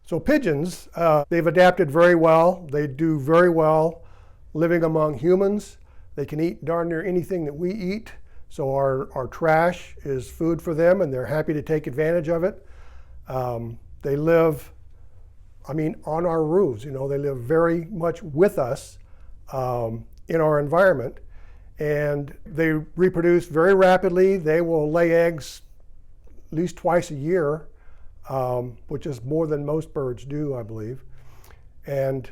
So pigeons, they've adapted very well. They do very well living among humans. They can eat darn near anything that we eat. So our trash is food for them, and they're happy to take advantage of it. They live, on our roofs. They live very much with us in our environment. And they reproduce very rapidly. They will lay eggs at least twice a year, which is more than most birds do, I believe. And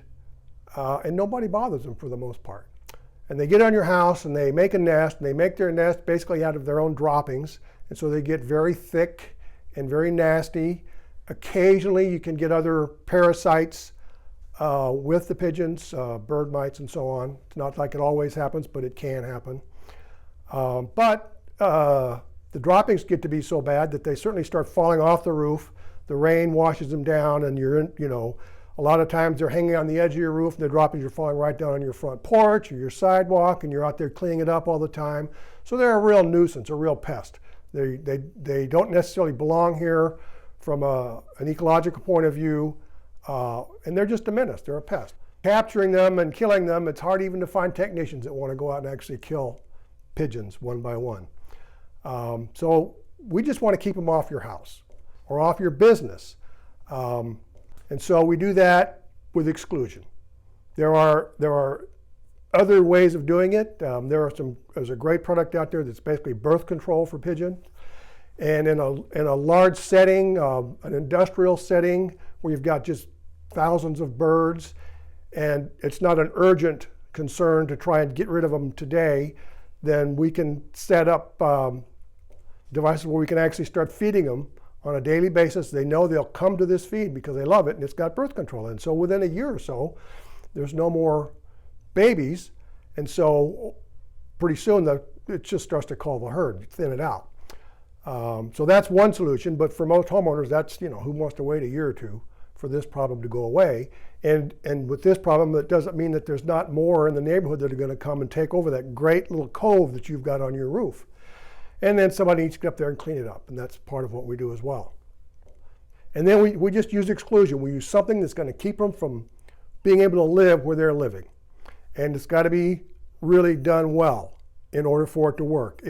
nobody bothers them for the most part. And they get on your house and they make a nest, and they make their nest basically out of their own droppings. And so they get very thick and very nasty. Occasionally you can get other parasites with the pigeons, bird mites and so on. It's not like it always happens, but it can happen. But the droppings get to be so bad that they certainly start falling off the roof. The rain washes them down, and a lot of times they're hanging on the edge of your roof, and the droppings are falling right down on your front porch or your sidewalk, and you're out there cleaning it up all the time. So they're a real nuisance, a real pest. They don't necessarily belong here from an ecological point of view, and they're just a menace. They're a pest. Capturing them and killing them, it's hard even to find technicians that want to go out and actually kill pigeons one by one. So we just want to keep them off your house or off your business. And so we do that with exclusion. There are other ways of doing it. There's a great product out there that's basically birth control for pigeons. And in a large setting, an industrial setting where you've got just thousands of birds, and it's not an urgent concern to try and get rid of them today, then we can set up devices where we can actually start feeding them on a daily basis. They know they'll come to this feed because they love it, and it's got birth control in. So within a year or so, there's no more babies, and so pretty soon it just starts to call the herd, thin it out. So that's one solution, but for most homeowners, that's, who wants to wait a year or two for this problem to go away. And with this problem, it doesn't mean that there's not more in the neighborhood that are going to come and take over that great little cove that you've got on your roof. And then somebody needs to get up there and clean it up, and that's part of what we do as well. And then we just use exclusion. We use something that's going to keep them from being able to live where they're living. And it's got to be really done well in order for it to work.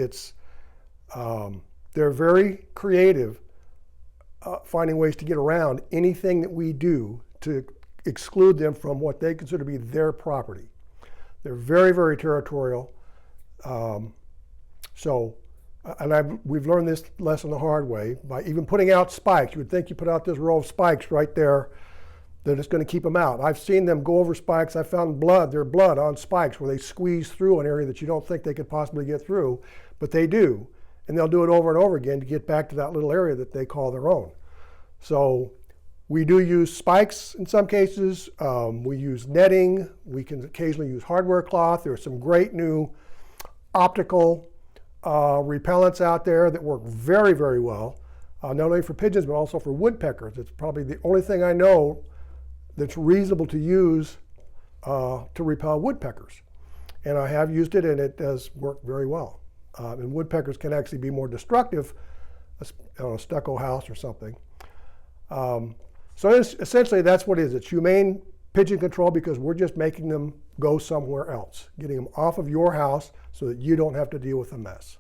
They're very creative finding ways to get around anything that we do to exclude them from what they consider to be their property. They're very, very territorial. We've learned this lesson the hard way by even putting out spikes. You would think you put out this row of spikes right there, that it's going to keep them out. I've seen them go over spikes. I found their blood on spikes where they squeeze through an area that you don't think they could possibly get through, but they do. And they'll do it over and over again to get back to that little area that they call their own. So we do use spikes in some cases. We use netting. We can occasionally use hardware cloth. There are some great new optical repellents out there that work very, very well, not only for pigeons but also for woodpeckers. It's probably the only thing I know that's reasonable to use to repel woodpeckers. And I have used it, and it does work very well. And woodpeckers can actually be more destructive on a stucco house or something. So essentially that's what it is. It's humane pigeon control because we're just making them go somewhere else, getting them off of your house so that you don't have to deal with the mess.